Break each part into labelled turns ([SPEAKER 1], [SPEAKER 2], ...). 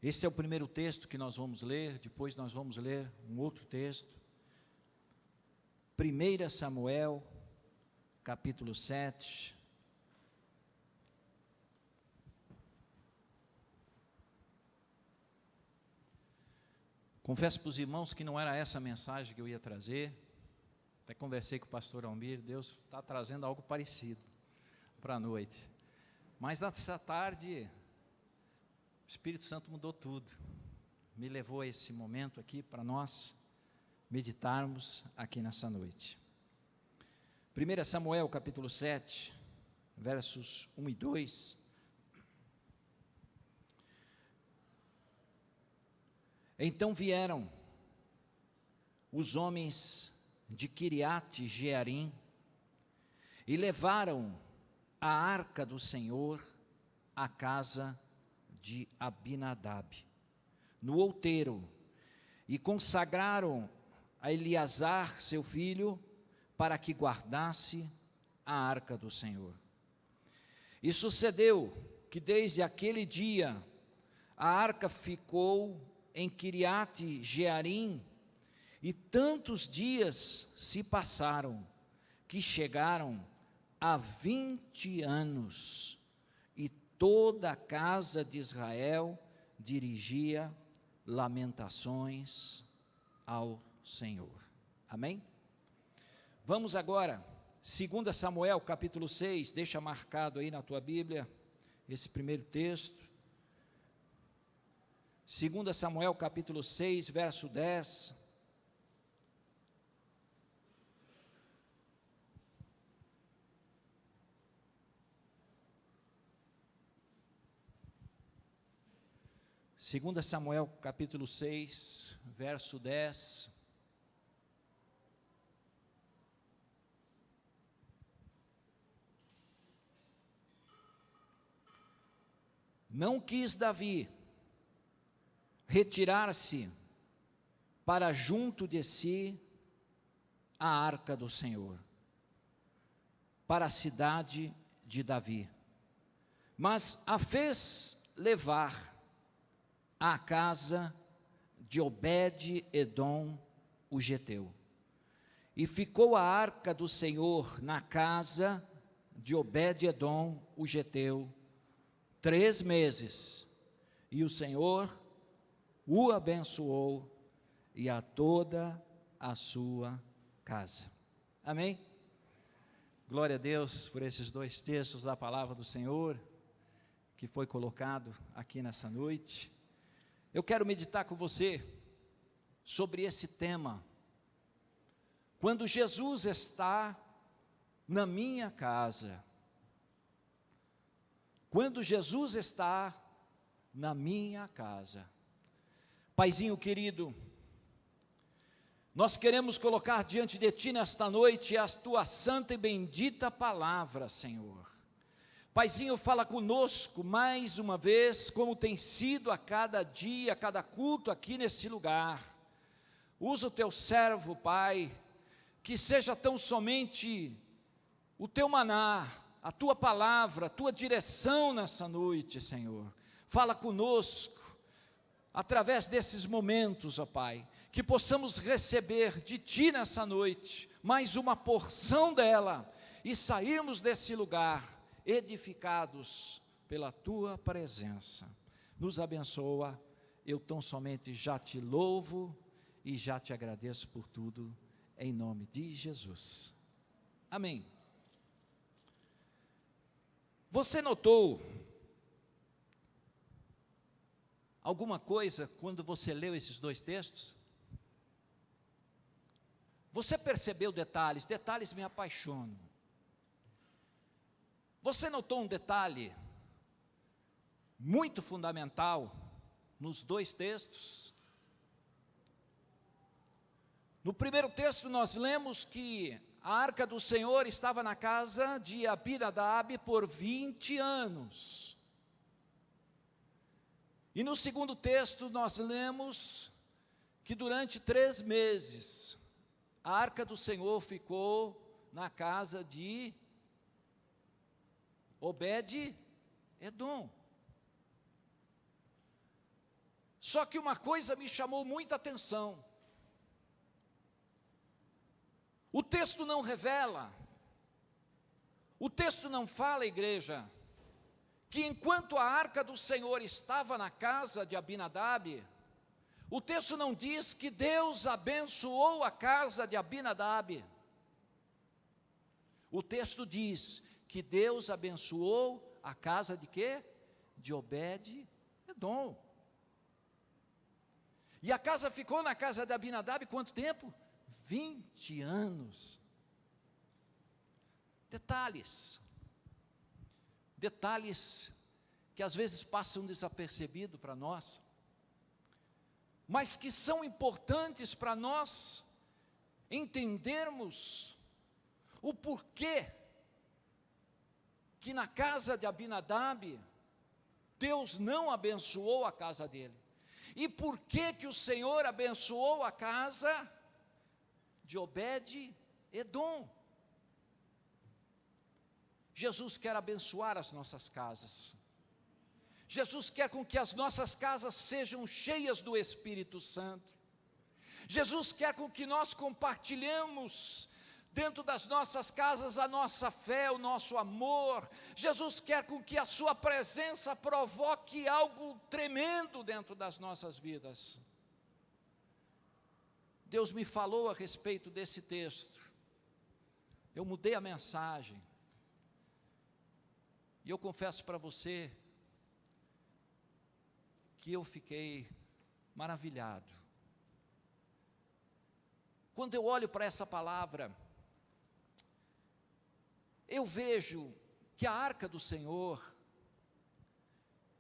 [SPEAKER 1] Este é o primeiro texto que nós vamos ler, depois nós vamos ler um outro texto. 1 Samuel, capítulo 7. Confesso para os irmãos que não era essa a mensagem que eu ia trazer. Até conversei com o pastor Almir, Deus está trazendo algo parecido para a noite. Mas nessa tarde, o Espírito Santo mudou tudo. Me levou a esse momento aqui para nós meditarmos aqui nessa noite. 1 Samuel capítulo 7, versos 1 e 2. Então vieram os homens de Quiriate Jearim e levaram a arca do Senhor à casa de Abinadab, no outeiro, e consagraram a Eleazar, seu filho, para que guardasse a arca do Senhor. E sucedeu que desde aquele dia a arca ficou em Quiriate Jearim, e tantos dias se passaram, que chegaram a 20 anos, e toda a casa de Israel dirigia lamentações ao Senhor. Amém? Vamos agora, 2 Samuel capítulo 6, deixa marcado aí na tua Bíblia, esse primeiro texto. 2 Samuel capítulo 6, verso 10. Segunda Samuel capítulo 6, verso 10. Não quis Davi retirar-se para junto de si a arca do Senhor, para a cidade de Davi, mas a fez levar à casa de Obed-edom, o geteu. E ficou a arca do Senhor na casa de Obed-edom, o geteu, 3 meses, e o Senhor o abençoou e a toda a sua casa. Amém? Glória a Deus por esses 2 textos da palavra do Senhor, que foi colocado aqui nessa noite. Eu quero meditar com você sobre esse tema. Quando Jesus está na minha casa. Quando Jesus está na minha casa. Paizinho querido, nós queremos colocar diante de Ti nesta noite a Tua santa e bendita palavra, Senhor. Paizinho, fala conosco mais uma vez, como tem sido a cada dia, a cada culto aqui nesse lugar. Usa o Teu servo, Pai, que seja tão somente o Teu maná, a Tua palavra, a Tua direção nessa noite, Senhor. Fala conosco, através desses momentos, ó Pai, que possamos receber de Ti nessa noite, mais uma porção dela, e sairmos desse lugar edificados pela Tua presença. Nos abençoa, eu tão somente já Te louvo e já Te agradeço por tudo, em nome de Jesus. Amém. Você notou alguma coisa quando você leu esses 2 textos? Você percebeu detalhes? Detalhes me apaixonam. Você notou um detalhe muito fundamental nos 2 textos? No primeiro texto nós lemos que a arca do Senhor estava na casa de Abinadab por 20 anos. E no segundo texto nós lemos que durante 3 meses a arca do Senhor ficou na casa de Obed-edom. Só que uma coisa me chamou muita atenção. O texto não revela, o texto não fala, igreja, que enquanto a arca do Senhor estava na casa de Abinadab, o texto não diz que Deus abençoou a casa de Abinadab. O texto diz que Deus abençoou a casa de quê? De Obed-Edom. E a casa ficou na casa de Abinadab quanto tempo? 20 anos. Detalhes que às vezes passam desapercebido para nós, mas que são importantes para nós entendermos o porquê que na casa de Abinadab Deus não abençoou a casa dele, e porquê que o Senhor abençoou a casa de Obed-Edom. Jesus quer abençoar as nossas casas. Jesus quer com que as nossas casas sejam cheias do Espírito Santo. Jesus quer com que nós compartilhemos dentro das nossas casas a nossa fé, o nosso amor. Jesus quer com que a sua presença provoque algo tremendo dentro das nossas vidas. Deus me falou a respeito desse texto. Eu mudei a mensagem. E eu confesso para você que eu fiquei maravilhado. Quando eu olho para essa palavra, eu vejo que a arca do Senhor,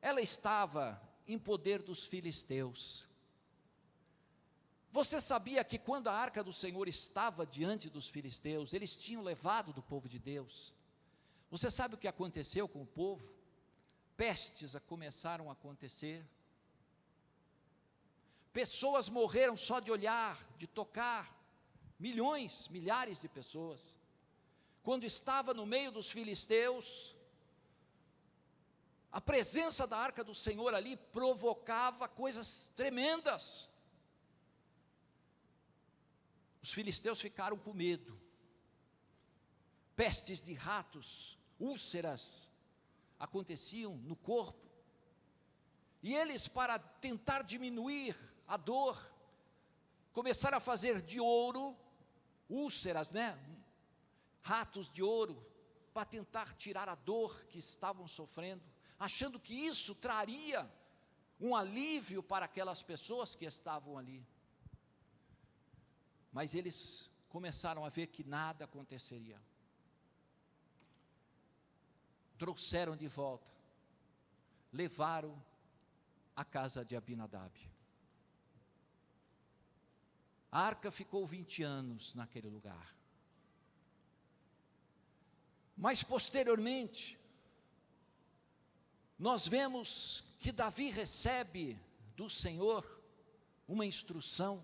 [SPEAKER 1] ela estava em poder dos filisteus. Você sabia que quando a arca do Senhor estava diante dos filisteus, eles tinham levado do povo de Deus? Você sabe o que aconteceu com o povo? Pestes começaram a acontecer. Pessoas morreram só de olhar, de tocar. Milhões, milhares de pessoas. Quando estava no meio dos filisteus, a presença da arca do Senhor ali provocava coisas tremendas. Os filisteus ficaram com medo. Pestes de ratos, úlceras aconteciam no corpo. E eles, para tentar diminuir a dor, começaram a fazer de ouro úlceras, ratos de ouro, para tentar tirar a dor que estavam sofrendo, achando que isso traria um alívio para aquelas pessoas que estavam ali. Mas eles começaram a ver que nada aconteceria. Trouxeram de volta, levaram a casa de Abinadab. A arca ficou 20 anos naquele lugar. Mas posteriormente, nós vemos que Davi recebe do Senhor uma instrução.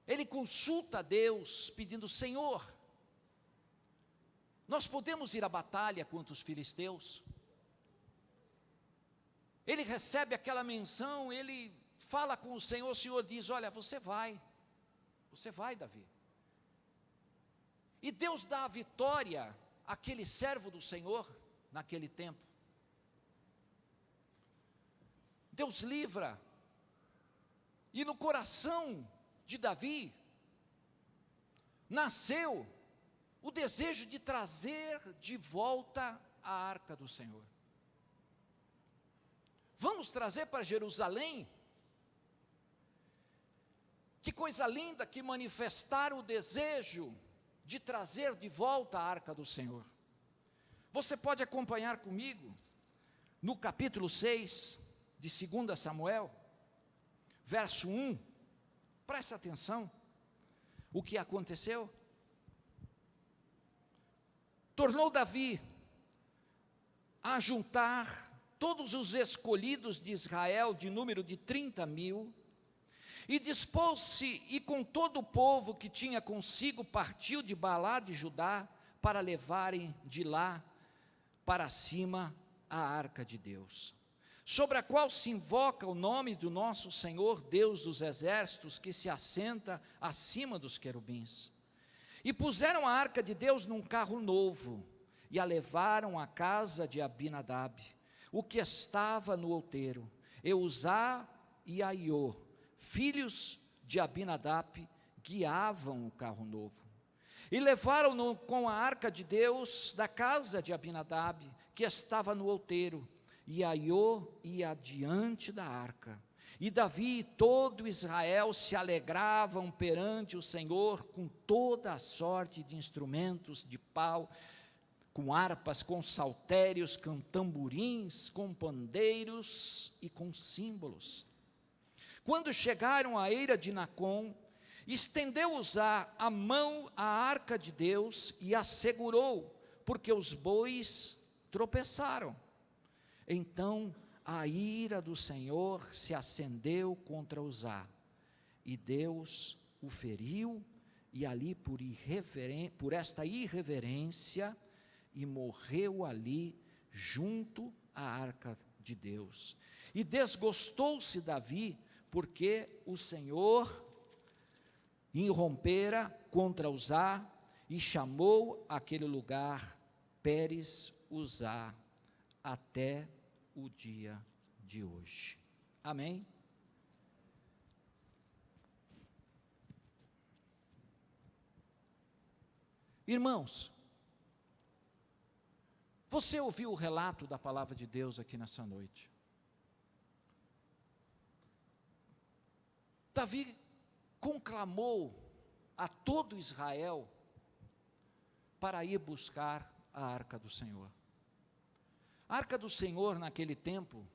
[SPEAKER 1] Ele consulta a Deus pedindo: Senhor, nós podemos ir à batalha contra os filisteus? Ele recebe aquela menção, ele fala com o Senhor diz: olha, você vai, Davi. E Deus dá a vitória àquele servo do Senhor, naquele tempo. Deus livra, e no coração de Davi, nasceu o desejo de trazer de volta a arca do Senhor. Vamos trazer para Jerusalém? Que coisa linda que manifestar o desejo de trazer de volta a arca do Senhor. Você pode acompanhar comigo no capítulo 6 de 2 Samuel, verso 1, preste atenção, o que aconteceu? Tornou Davi a juntar todos os escolhidos de Israel, de número de 30.000, e dispôs-se, e com todo o povo que tinha consigo, partiu de Baalá de Judá, para levarem de lá para cima a arca de Deus. sobre a qual se invoca o nome do nosso Senhor, Deus dos exércitos, que se assenta acima dos querubins. E puseram a arca de Deus num carro novo, e a levaram à casa de Abinadab, o que estava no outeiro. Eusá e Aiô, filhos de Abinadab, guiavam o carro novo. E levaram-no com a arca de Deus da casa de Abinadab, que estava no outeiro, e Aiô ia adiante da arca. E Davi e todo Israel se alegravam perante o Senhor com toda a sorte de instrumentos de pau, com harpas, com saltérios, com tamborins, com pandeiros e com símbolos. Quando chegaram à eira de Nacon, estendeu Uzá a mão à arca de Deus e a segurou, porque os bois tropeçaram. Então a ira do Senhor se acendeu contra Uzá, e Deus o feriu, e ali por esta irreverência, e morreu ali junto à arca de Deus. E desgostou-se Davi, porque o Senhor irrompera contra Uzá, e chamou aquele lugar Pérez Uzá, até o dia de hoje. Amém? Irmãos, você ouviu o relato da palavra de Deus aqui nessa noite? Davi conclamou a todo Israel para ir buscar a arca do Senhor. A arca do Senhor naquele tempo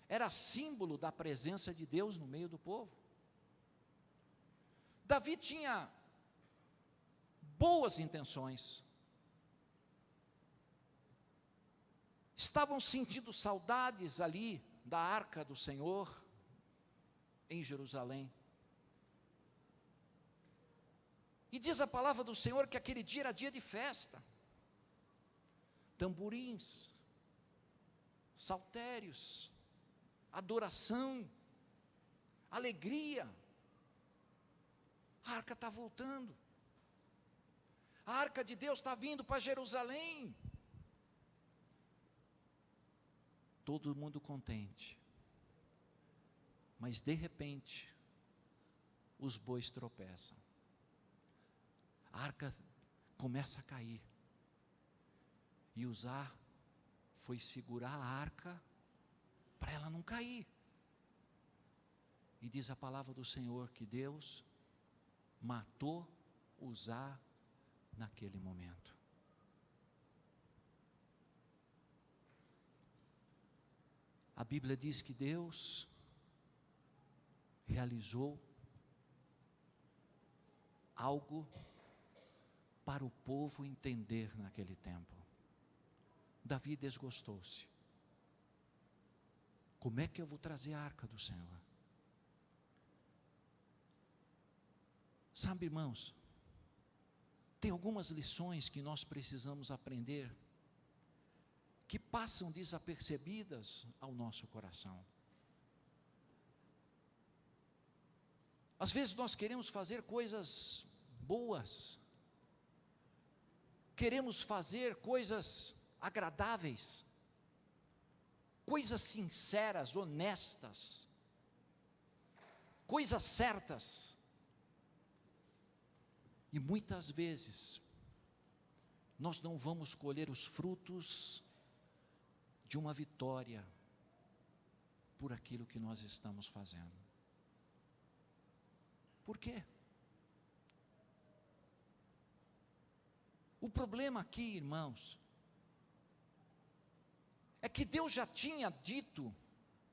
[SPEAKER 1] era símbolo da presença de Deus no meio do povo. Davi tinha boas intenções. Estavam sentindo saudades ali da arca do Senhor em Jerusalém. E diz a palavra do Senhor que aquele dia era dia de festa. Tamborins, saltérios, adoração, alegria. A arca está voltando. A arca de Deus está vindo para Jerusalém. Todo mundo contente. Mas de repente, os bois tropeçam. A arca começa a cair. E Uzá foi segurar a arca para ela não cair. E diz a palavra do Senhor que Deus matou Uzá naquele momento. A Bíblia diz que Deus realizou algo para o povo entender naquele tempo. Davi desgostou-se. Como é que eu vou trazer a arca do Senhor? Sabe, irmãos, tem algumas lições que nós precisamos aprender, que passam desapercebidas ao nosso coração. Às vezes nós queremos fazer coisas boas, queremos fazer coisas agradáveis, coisas sinceras, honestas, coisas certas. E muitas vezes nós não vamos colher os frutos de uma vitória por aquilo que nós estamos fazendo. Por quê? O problema aqui, irmãos, é que Deus já tinha dito,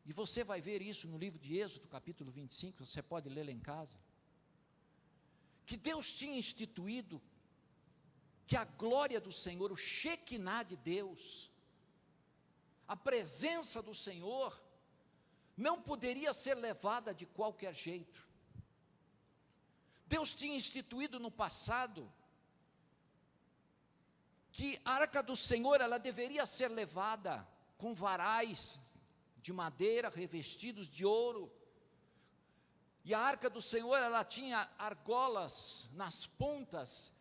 [SPEAKER 1] e você vai ver isso no livro de Êxodo, capítulo 25, você pode ler lá em casa, que Deus tinha instituído que a glória do Senhor, o Shekinah de Deus, a presença do Senhor, não poderia ser levada de qualquer jeito. Deus tinha instituído no passado que a arca do Senhor, ela deveria ser levada com varais de madeira revestidos de ouro. E a arca do Senhor, ela tinha argolas nas pontas,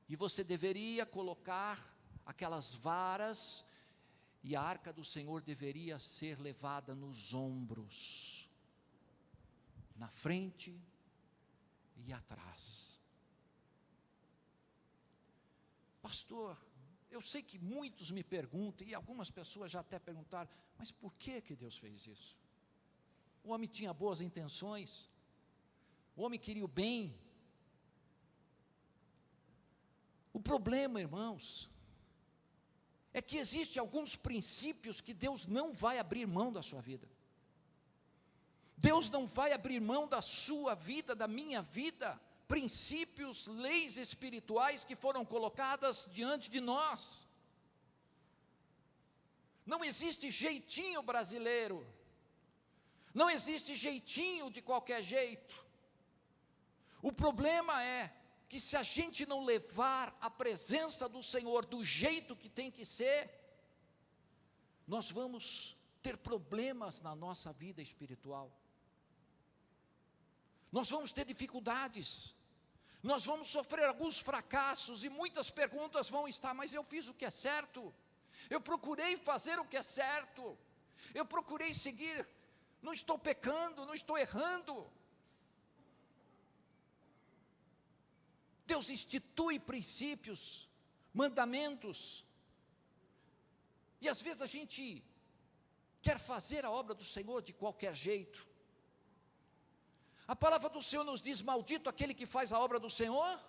[SPEAKER 1] e você deveria colocar aquelas varas, e a arca do Senhor deveria ser levada nos ombros, na frente e atrás. Pastor, eu sei que muitos me perguntam, e algumas pessoas já até perguntaram, mas por que Deus fez isso? O homem tinha boas intenções, o homem queria o bem. O problema, irmãos, é que existem alguns princípios que Deus não vai abrir mão da sua vida. Deus não vai abrir mão da sua vida, da minha vida, princípios, leis espirituais que foram colocadas diante de nós. Não existe jeitinho brasileiro, não existe jeitinho de qualquer jeito. O problema é que se a gente não levar a presença do Senhor do jeito que tem que ser, nós vamos ter problemas na nossa vida espiritual. Nós vamos ter dificuldades, nós vamos sofrer alguns fracassos, e muitas perguntas vão estar, mas eu fiz o que é certo, eu procurei fazer o que é certo, eu procurei seguir, não estou pecando, não estou errando. Deus institui princípios, mandamentos, e às vezes a gente quer fazer a obra do Senhor de qualquer jeito. A palavra do Senhor nos diz: maldito aquele que faz a obra do Senhor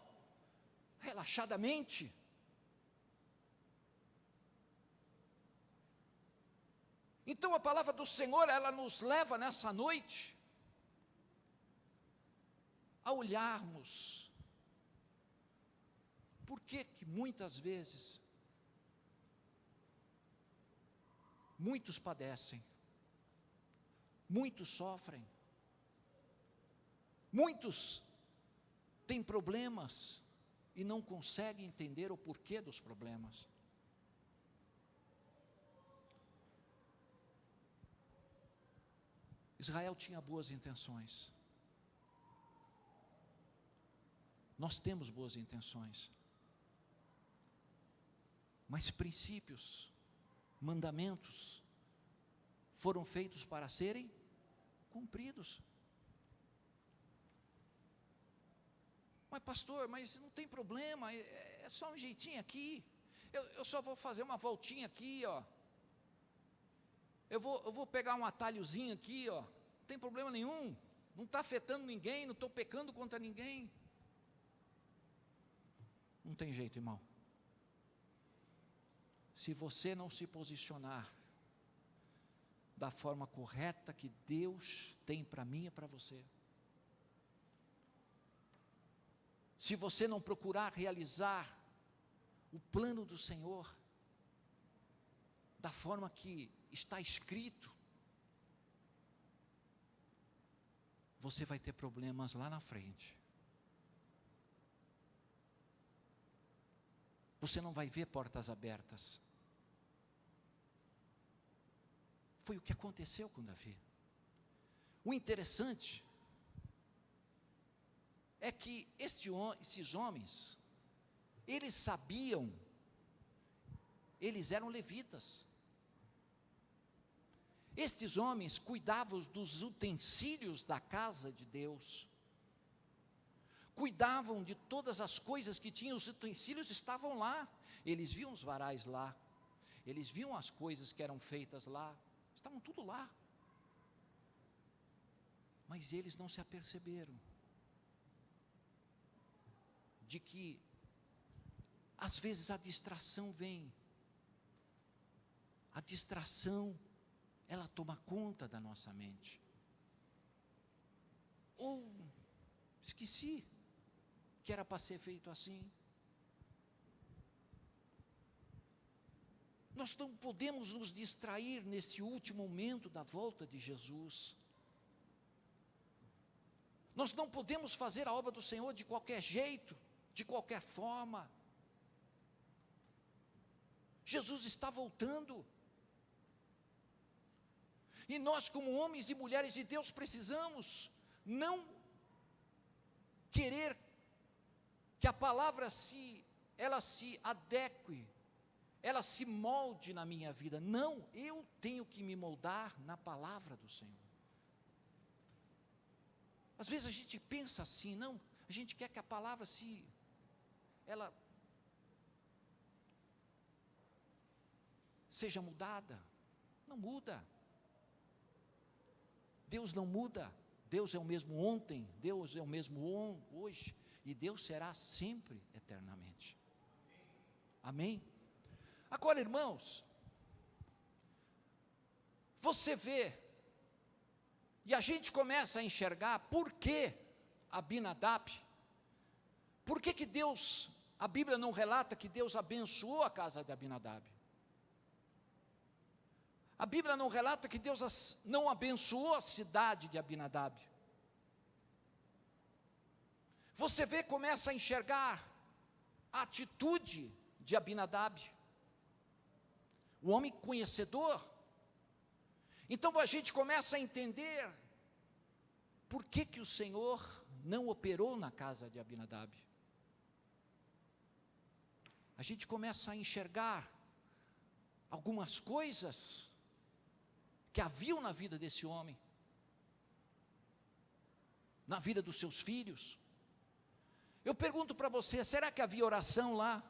[SPEAKER 1] relaxadamente. Então a palavra do Senhor, ela nos leva nessa noite a olharmos. Por que muitas vezes muitos padecem, muitos sofrem, muitos têm problemas e não conseguem entender o porquê dos problemas? Israel tinha boas intenções. Nós temos boas intenções, mas princípios, mandamentos foram feitos para serem cumpridos. Mas pastor, mas não tem problema, é só um jeitinho aqui, eu só vou fazer uma voltinha aqui, ó. Eu vou pegar um atalhozinho aqui, ó. Não tem problema nenhum, não está afetando ninguém, não estou pecando contra ninguém. Não tem jeito, irmão. Se você não se posicionar da forma correta que Deus tem para mim e para você, se você não procurar realizar o plano do Senhor da forma que está escrito, você vai ter problemas lá na frente. Você não vai ver portas abertas. Foi o que aconteceu com Davi. O interessante é que esses homens, eles sabiam, eles eram levitas. Estes homens cuidavam dos utensílios da casa de Deus, cuidavam de todas as coisas que tinham, os utensílios estavam lá, eles viam os varais lá, eles viam as coisas que eram feitas lá, estavam tudo lá, mas eles não se aperceberam de que às vezes a distração vem, a distração ela toma conta da nossa mente, ou esqueci que era para ser feito assim. Nós não podemos nos distrair nesse último momento da volta de Jesus. Nós não podemos fazer a obra do Senhor de qualquer jeito, de qualquer forma. Jesus está voltando. E nós, como homens e mulheres de Deus, precisamos não querer que a palavra ela se adeque, ela se molde na minha vida. Não, eu tenho que me moldar na palavra do Senhor. Às vezes a gente pensa assim, não, a gente quer que a palavra ela seja mudada. Não muda. Deus não muda. Deus é o mesmo ontem, Deus é o mesmo hoje, e Deus será sempre eternamente. Amém? Agora, irmãos, você vê, e a gente começa a enxergar por que Abinadab, por que Deus, a Bíblia não relata que Deus abençoou a casa de Abinadab. A Bíblia não relata que Deus não abençoou a cidade de Abinadab. Você vê, começa a enxergar a atitude de Abinadab, o homem conhecedor. Então a gente começa a entender por que o Senhor não operou na casa de Abinadab. A gente começa a enxergar algumas coisas que haviam na vida desse homem, na vida dos seus filhos. Eu pergunto para você, será que havia oração lá?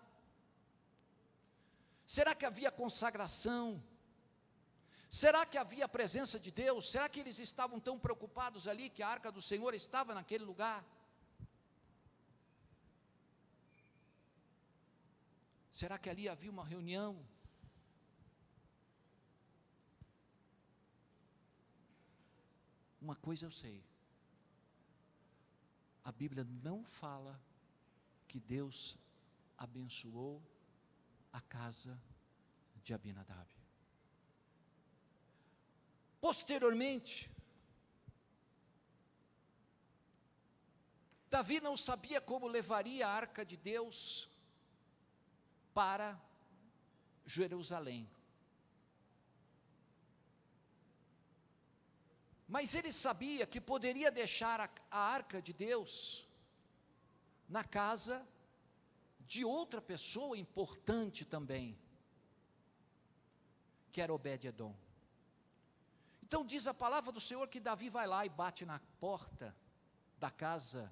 [SPEAKER 1] Será que havia consagração? Será que havia a presença de Deus? Será que eles estavam tão preocupados ali que a arca do Senhor estava naquele lugar? Será que ali havia uma reunião? Uma coisa eu sei, a Bíblia não fala que Deus abençoou a casa de Abinadab. Posteriormente, Davi não sabia como levaria a arca de Deus para Jerusalém. Mas ele sabia que poderia deixar a arca de Deus na casa de outra pessoa importante também, que era Obed-edom. Então diz a palavra do Senhor que Davi vai lá e bate na porta da casa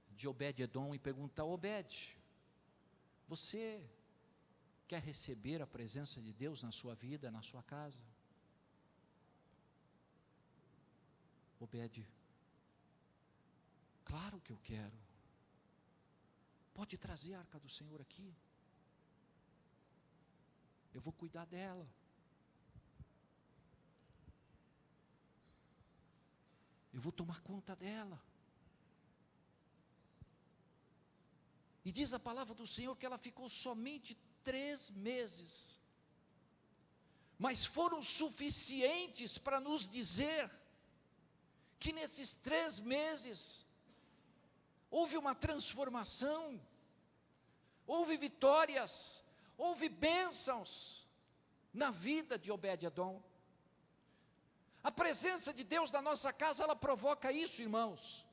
[SPEAKER 1] de Obed-edom e pergunta: Obed, você quer receber a presença de Deus na sua vida, na sua casa? Obed, claro que eu quero. Pode trazer a arca do Senhor aqui. Eu vou cuidar dela. Eu vou tomar conta dela. E diz a palavra do Senhor que ela ficou somente 3 meses. Mas foram suficientes para nos dizer que nesses 3 meses, houve uma transformação, houve vitórias, houve bênçãos na vida de Obed-edom. A presença de Deus na nossa casa, ela provoca isso, irmãos.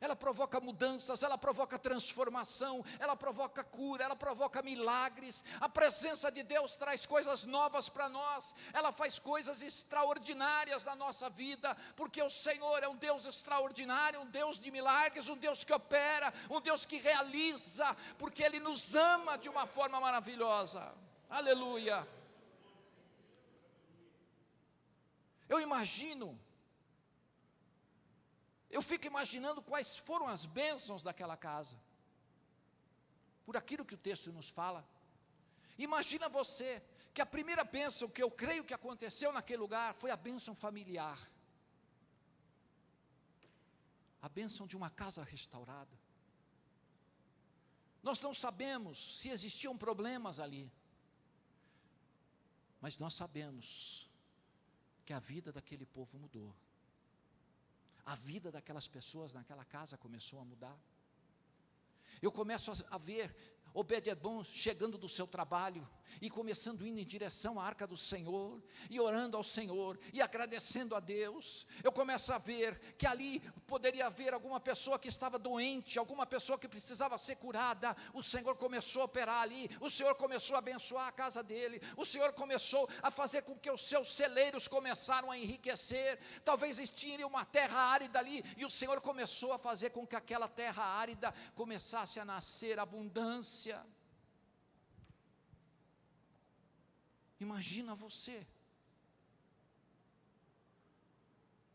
[SPEAKER 1] Ela provoca mudanças, ela provoca transformação, ela provoca cura, ela provoca milagres. A presença de Deus traz coisas novas para nós, ela faz coisas extraordinárias na nossa vida, porque o Senhor é um Deus extraordinário, um Deus de milagres, um Deus que opera, um Deus que realiza, porque Ele nos ama de uma forma maravilhosa. Aleluia. Eu fico imaginando quais foram as bênçãos daquela casa, por aquilo que o texto nos fala. Imagina você, que a primeira bênção que eu creio que aconteceu naquele lugar, foi a bênção familiar, a bênção de uma casa restaurada. Nós não sabemos se existiam problemas ali, mas nós sabemos que a vida daquele povo mudou. A vida daquelas pessoas naquela casa começou a mudar. Eu começo a ver Obed-edom chegando do seu trabalho, e começando indo em direção à arca do Senhor, e orando ao Senhor, e agradecendo a Deus, eu começo a ver que ali poderia haver alguma pessoa que estava doente, alguma pessoa que precisava ser curada. O Senhor começou a operar ali, o Senhor começou a abençoar a casa dele, o Senhor começou a fazer com que os seus celeiros começaram a enriquecer. Talvez tinha uma terra árida ali, e o Senhor começou a fazer com que aquela terra árida começasse a nascer abundância. Imagina você,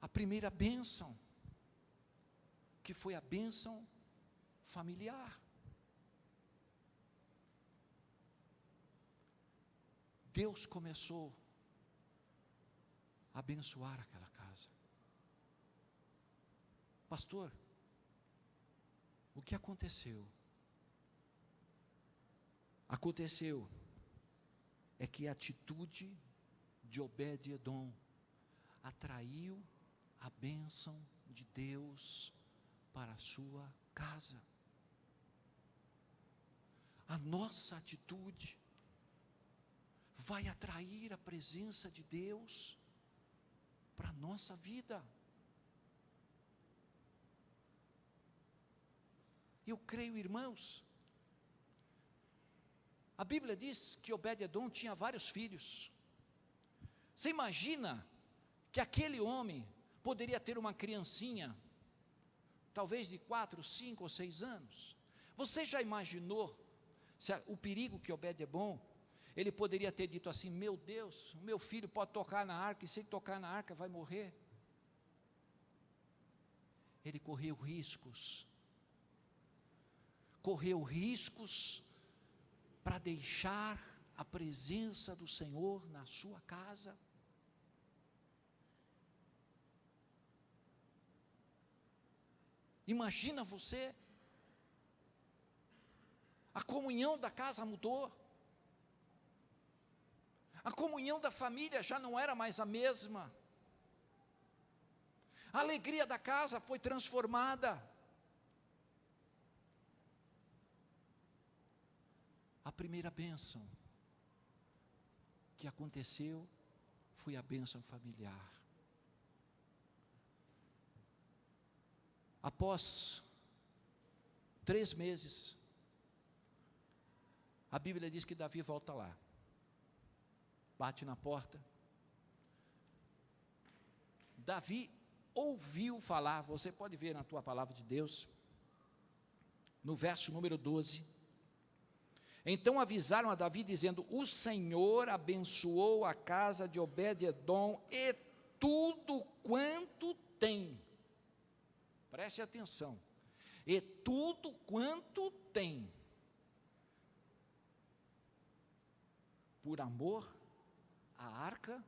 [SPEAKER 1] a primeira bênção, que foi a bênção familiar. Deus começou a abençoar aquela casa. Pastor, o que aconteceu? Aconteceu é que a atitude de Obed-edom atraiu a bênção de Deus para a sua casa. A nossa atitude vai atrair a presença de Deus para a nossa vida. Eu creio, irmãos, a Bíblia diz que Obed-edom tinha vários filhos. Você imagina que aquele homem poderia ter uma criancinha, talvez de 4, 5 ou 6 anos? Você já imaginou o perigo que Obed-edom, ele poderia ter dito assim: meu Deus, o meu filho pode tocar na arca, e se ele tocar na arca vai morrer? Ele correu riscos para deixar a presença do Senhor na sua casa. Imagina você, a comunhão da casa mudou, a comunhão da família já não era mais a mesma, a alegria da casa foi transformada. A primeira bênção que aconteceu foi a bênção familiar. Após 3 meses, a Bíblia diz que Davi volta lá, bate na porta. Davi ouviu falar, você pode ver na tua palavra de Deus, no verso número 12, então avisaram a Davi dizendo: o Senhor abençoou a casa de Obed-edom e tudo quanto tem. Preste atenção, e tudo quanto tem, por amor à arca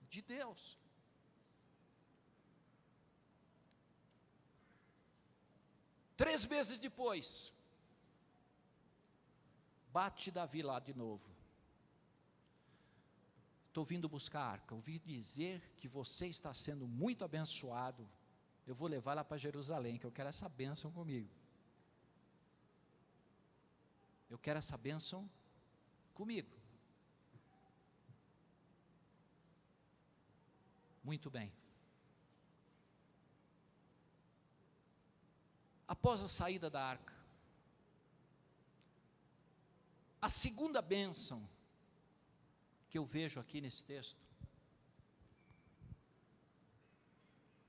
[SPEAKER 1] de Deus. Três meses depois, bate Davi lá de novo. Estou vindo buscar a arca, ouvi dizer que você está sendo muito abençoado, eu vou levar lá para Jerusalém, que eu quero essa bênção comigo. Eu quero essa bênção comigo. Muito bem. Após a saída da arca, a segunda bênção que eu vejo aqui nesse texto,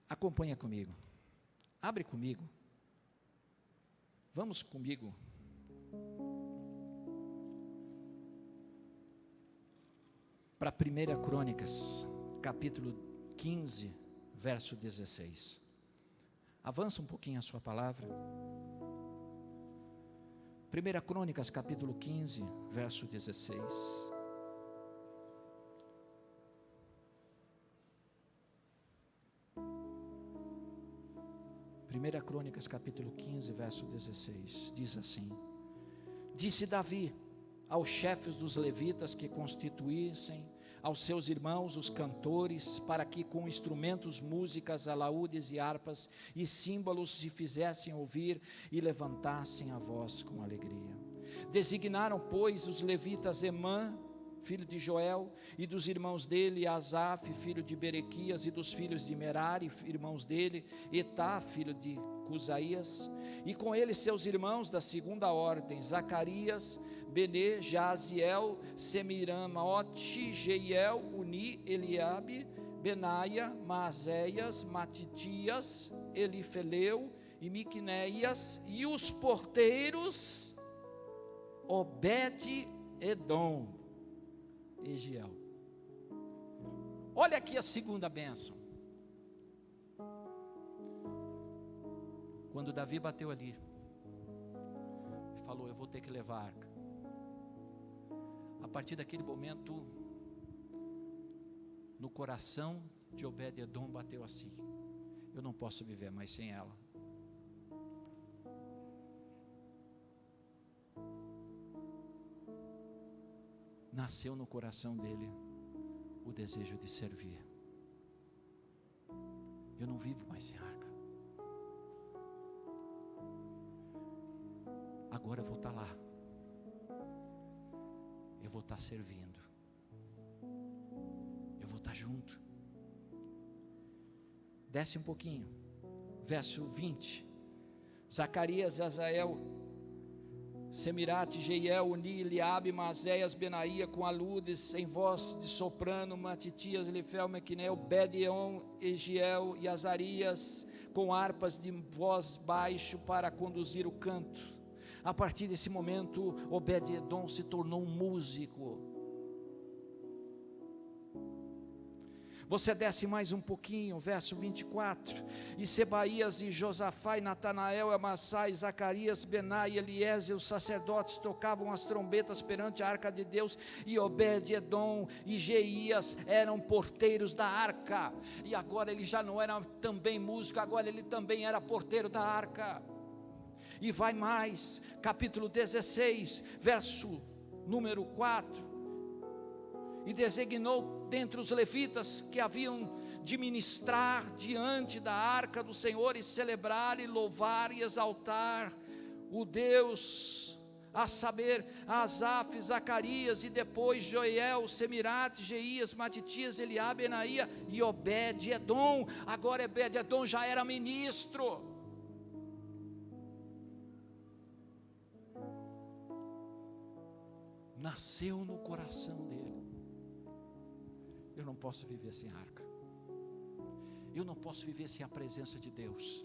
[SPEAKER 1] acompanha comigo, abre comigo, vamos comigo, para 1 Crônicas, capítulo 15, verso 16, avança um pouquinho a sua palavra, 1 Crônicas, capítulo 15, verso 16, 1 Crônicas, capítulo 15, verso 16, diz assim: disse Davi aos chefes dos levitas que constituíssem aos seus irmãos os cantores, para que com instrumentos, músicas, alaúdes e harpas e símbolos se fizessem ouvir e levantassem a voz com alegria. Designaram, pois, os levitas Emã, filho de Joel, e dos irmãos dele, Asaf, filho de Berequias, e dos filhos de Merari, irmãos dele, Etá, filho de Cusaías, e com ele seus irmãos da segunda ordem, Zacarias, Benê, Jaziel, Semiramote, Jeiel, Uni, Eliabe, Benaia, Maazéias, Matitias, Elifeleu e Miqunéias, e os porteiros, Obed-edom e Jehiel. Olha aqui a segunda bênção. Quando Davi bateu ali e falou: eu vou ter que levar a arca, a partir daquele momento, no coração de Obed-edom bateu assim: eu não posso viver mais sem ela. Nasceu no coração dele o desejo de servir. Eu não vivo mais sem arca. Agora eu vou estar lá. Eu vou estar servindo. Eu vou estar junto. Desce um pouquinho. Verso 20. Zacarias, Azael, Semirate, Jeiel, Uni, Eliabe, Maazéias, Benaia, com aludes, em voz de soprano, Matitias, Elifel, Mequinel, Bed-eon, Egiel e Azarias, com harpas de voz baixo para conduzir o canto. A partir desse momento, Obed-edom se tornou um músico. Você desce mais um pouquinho, verso 24, e Sebaías e Josafá e Natanael, Amassai, Zacarias, Benaia e Eliezer, os sacerdotes tocavam as trombetas perante a arca de Deus, e Obed-edom e Jeías eram porteiros da arca, e agora ele já não era também músico, agora ele também era porteiro da arca. E vai mais, capítulo 16, verso número 4, e designou dentre os levitas que haviam de ministrar diante da arca do Senhor, e celebrar, e louvar, e exaltar o Deus, a saber, Asaf, Zacarias, e depois Joel, Semirate, Jeías, Matitias, Eliabe, Benaia e Obed-edom. Agora Obed-edom já era ministro. Nasceu no coração dele: eu não posso viver sem arca. Eu não posso viver sem a presença de Deus.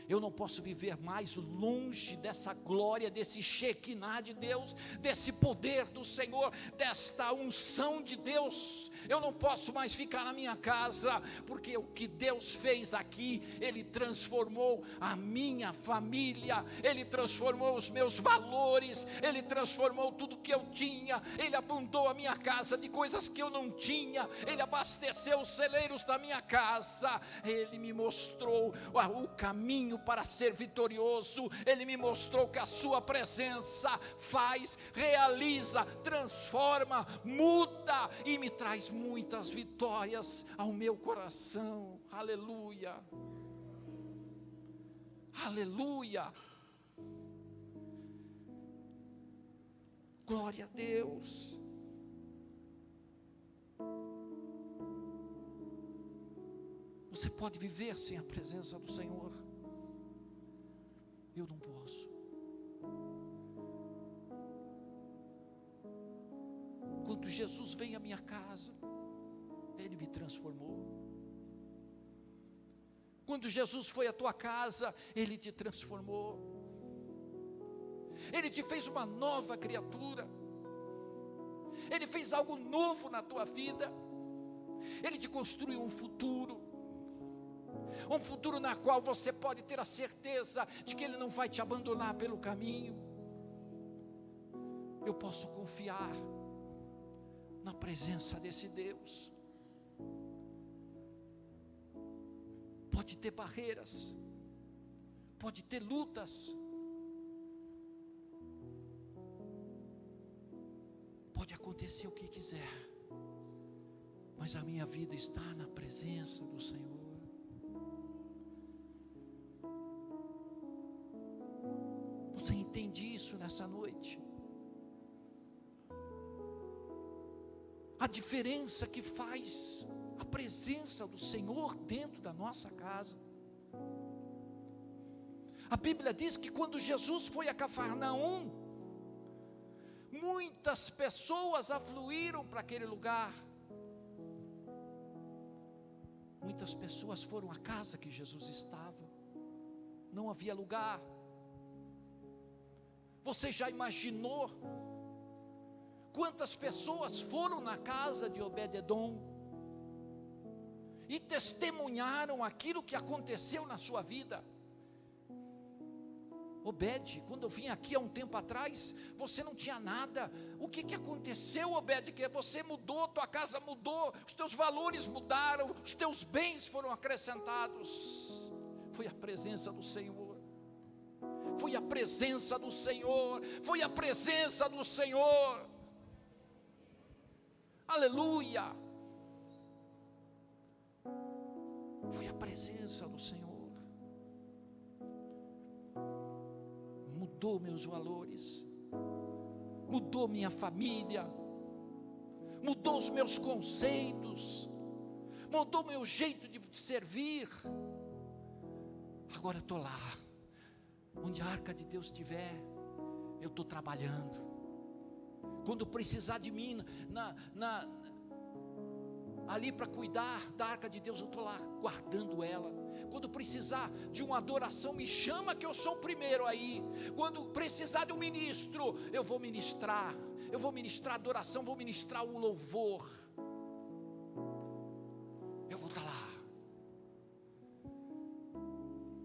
[SPEAKER 1] Eu não posso viver mais longe dessa glória, desse Shekinah de Deus, desse poder do Senhor, desta unção de Deus. Eu não posso mais ficar na minha casa, porque o que Deus fez aqui, Ele transformou a minha família, Ele transformou os meus valores, Ele transformou tudo que eu tinha, Ele abundou a minha casa de coisas que eu não tinha, Ele abasteceu os celeiros da minha casa, Ele me mostrou o caminho para ser vitorioso. Ele me mostrou que a sua presença faz, realiza, transforma, muda e me traz muitas vitórias ao meu coração. Aleluia, aleluia, glória a Deus. Você pode viver sem a presença do Senhor? Eu não posso. Quando Jesus veio à minha casa, Ele me transformou. Quando Jesus foi à tua casa, Ele te transformou. Ele te fez uma nova criatura. Ele fez algo novo na tua vida. Ele te construiu um futuro na qual você pode ter a certeza de que Ele não vai te abandonar pelo caminho. Eu posso confiar na presença desse Deus. Pode ter barreiras, pode ter lutas, pode acontecer o que quiser, mas a minha vida está na presença do Senhor. Você entende isso nessa noite? a diferença que faz a presença do Senhor dentro da nossa casa. A Bíblia diz que quando Jesus foi a Cafarnaum, muitas pessoas afluíram para aquele lugar. Muitas pessoas foram à casa que Jesus estava. Não havia lugar. Você já imaginou quantas pessoas foram na casa de Obed-edom e testemunharam aquilo que aconteceu na sua vida? Obed, quando eu vim aqui há um tempo atrás, você não tinha nada. O que aconteceu, Obed? Que você mudou, tua casa mudou, os teus valores mudaram, os teus bens foram acrescentados. Foi a presença do Senhor. Foi a presença do Senhor. Foi a presença do Senhor. Aleluia. Foi a presença do Senhor. Mudou meus valores, mudou minha família, mudou os meus conceitos, mudou meu jeito de servir. Agora eu estou lá, onde a arca de Deus estiver, eu estou trabalhando. Quando precisar de mim, ali para cuidar da arca de Deus, eu estou lá guardando ela. Quando precisar de uma adoração, me chama que eu sou o primeiro aí. Quando precisar de um ministro, eu vou ministrar. Eu vou ministrar adoração, vou ministrar o louvor. Eu vou estar lá.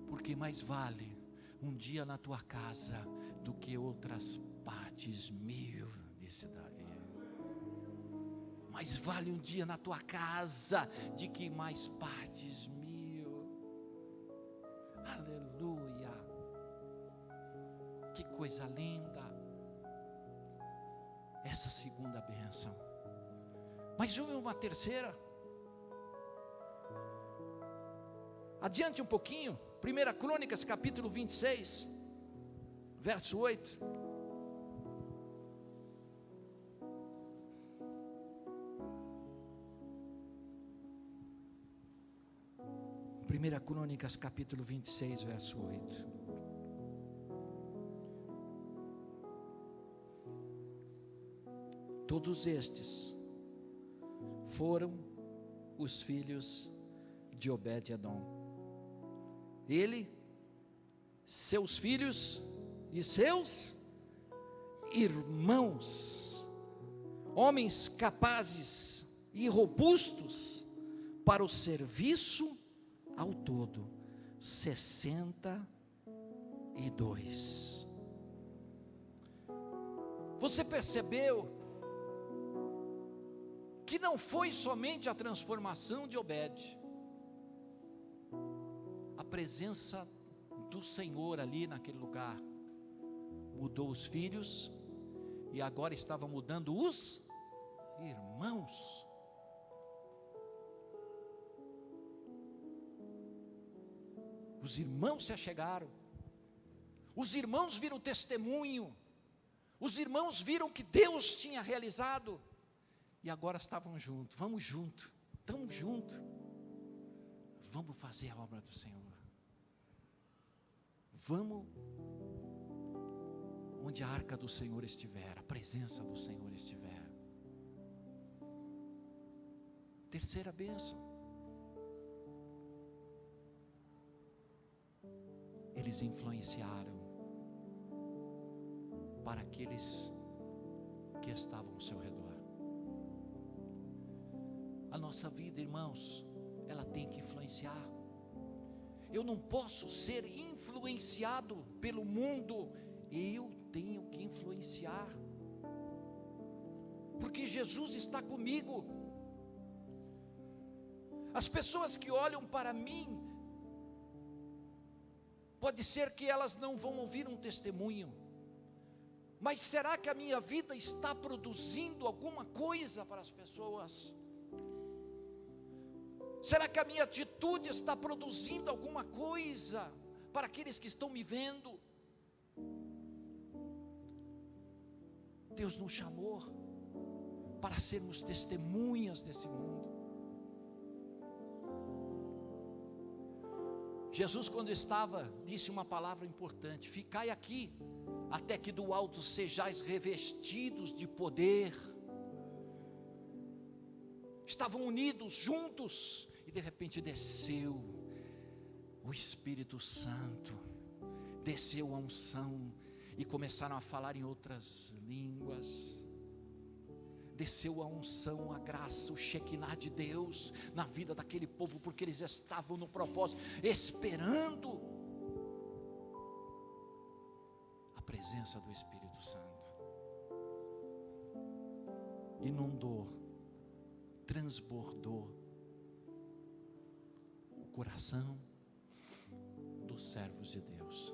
[SPEAKER 1] Porque mais vale um dia na tua casa do que outras partes 1000, disse Davi. Mais vale um dia na tua casa de que mais partes 1000. Aleluia. Que coisa linda. Essa segunda bênção. Mas houve uma terceira. Adiante um pouquinho. 1 Crônicas capítulo 26, verso 8. 1 Crônicas capítulo 26, verso 8. Todos estes foram os filhos de Obed-edom. Ele, seus filhos e seus irmãos, homens capazes e robustos para o serviço. Ao todo, 62. Você percebeu que não foi somente a transformação de Obed, a presença do Senhor ali naquele lugar mudou os filhos e agora estava mudando os irmãos. Os irmãos se achegaram, os irmãos viram o testemunho, os irmãos viram que Deus tinha realizado, e agora estavam juntos. Vamos junto, estamos juntos, vamos fazer a obra do Senhor, vamos onde a arca do Senhor estiver, a presença do Senhor estiver. Terceira bênção. Eles influenciaram para aqueles que estavam ao seu redor. A nossa vida, irmãos, ela tem que influenciar. Eu não posso ser influenciado pelo mundo, eu tenho que influenciar, porque Jesus está comigo. As pessoas que olham para mim, pode ser que elas não vão ouvir um testemunho, mas será que a minha vida está produzindo alguma coisa para as pessoas? Será que a minha atitude está produzindo alguma coisa para aqueles que estão me vendo? Deus nos chamou para sermos testemunhas desse mundo. Jesus, quando estava, disse uma palavra importante: ficai aqui, até que do alto sejais revestidos de poder. Estavam unidos, juntos, e de repente desceu o Espírito Santo, desceu a unção, e começaram a falar em outras línguas. Desceu a unção, a graça, o Shekinah de Deus na vida daquele povo, porque eles estavam no propósito, esperando a presença do Espírito Santo. Inundou, transbordou o coração dos servos de Deus.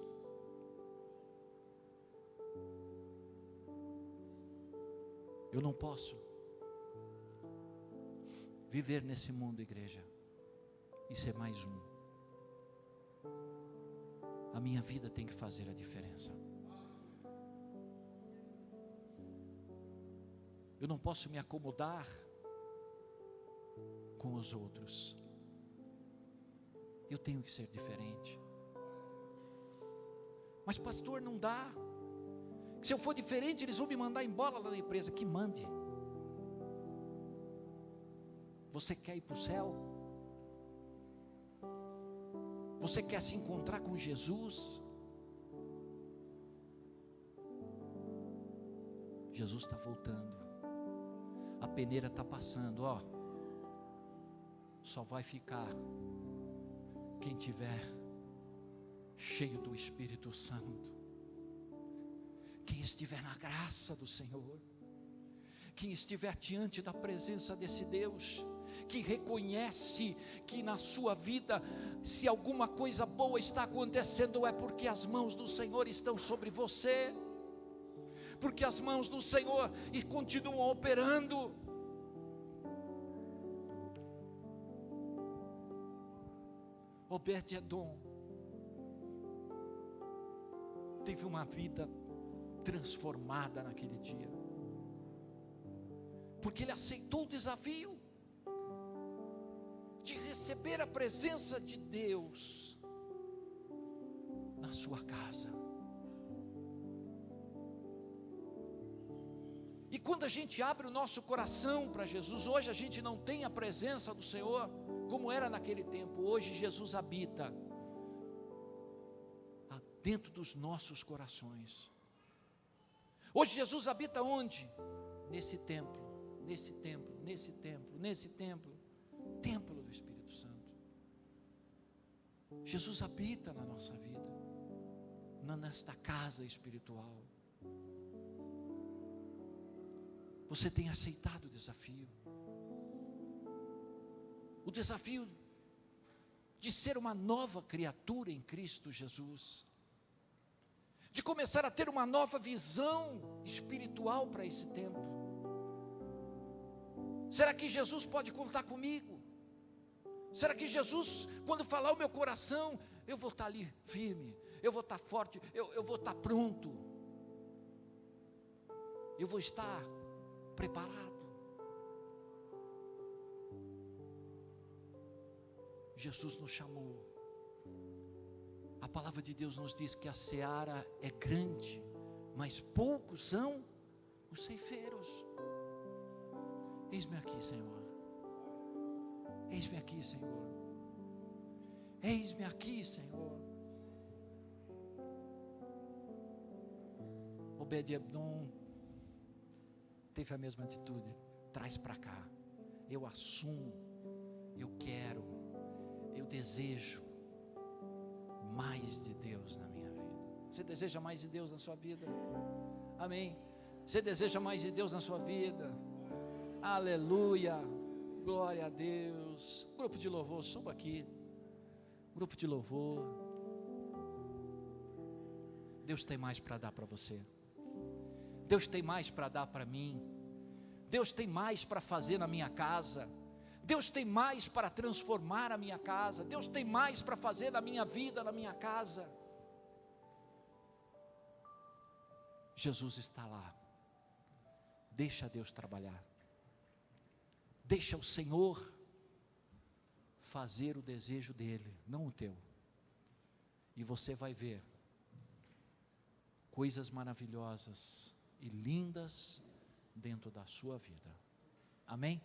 [SPEAKER 1] Eu não posso viver nesse mundo, igreja, e ser mais um. A minha vida tem que fazer a diferença. Eu não posso me acomodar com os outros. Eu tenho que ser diferente. Mas pastor, não dá. Se eu for diferente, eles vão me mandar embora lá da empresa. Que mande. Você quer ir para o céu? Você quer se encontrar com Jesus? Jesus está voltando. A peneira está passando, ó. Só vai ficar quem tiver cheio do Espírito Santo. Quem estiver na graça do Senhor, quem estiver diante da presença desse Deus, que reconhece que na sua vida, se alguma coisa boa está acontecendo, é porque as mãos do Senhor estão sobre você, porque as mãos do Senhor e continuam operando. Obed-Edom teve uma vida transformada naquele dia, porque ele aceitou o desafio de receber a presença de Deus na sua casa. E quando a gente abre o nosso coração para Jesus, hoje a gente não tem a presença do Senhor como era naquele tempo. Hoje Jesus habita dentro dos nossos corações. Hoje Jesus habita onde? Nesse templo, nesse templo, nesse templo, nesse templo, templo do Espírito Santo. Jesus habita na nossa vida, nesta casa espiritual. Você tem aceitado o desafio? O desafio de ser uma nova criatura em Cristo Jesus, de começar a ter uma nova visão espiritual para esse tempo. Será que Jesus pode contar comigo? Será que Jesus, quando falar o meu coração, eu vou estar ali firme, eu vou estar forte, eu vou estar pronto, eu vou estar preparado? Jesus nos chamou. A palavra de Deus nos diz que a seara é grande, mas poucos são os ceifeiros. Eis-me aqui, Senhor. Eis-me aqui, Senhor. Eis-me aqui, Senhor. Obed-Edom teve a mesma atitude. Traz para cá. Eu assumo. Eu quero. Eu desejo mais de Deus na minha vida. Você deseja mais de Deus na sua vida? Amém. Você deseja mais de Deus na sua vida? Aleluia. Glória a Deus. Grupo de louvor, suba aqui. Grupo de louvor. Deus tem mais para dar para você. Deus tem mais para dar para mim. Deus tem mais para fazer na minha casa. Deus tem mais para transformar a minha casa. Deus tem mais para fazer na minha vida, na minha casa. Jesus está lá. Deixa Deus trabalhar. Deixa o Senhor fazer o desejo dele, não o teu. E você vai ver coisas maravilhosas e lindas dentro da sua vida. Amém?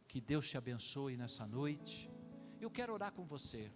[SPEAKER 1] Que Deus te abençoe nessa noite. Eu quero orar com você.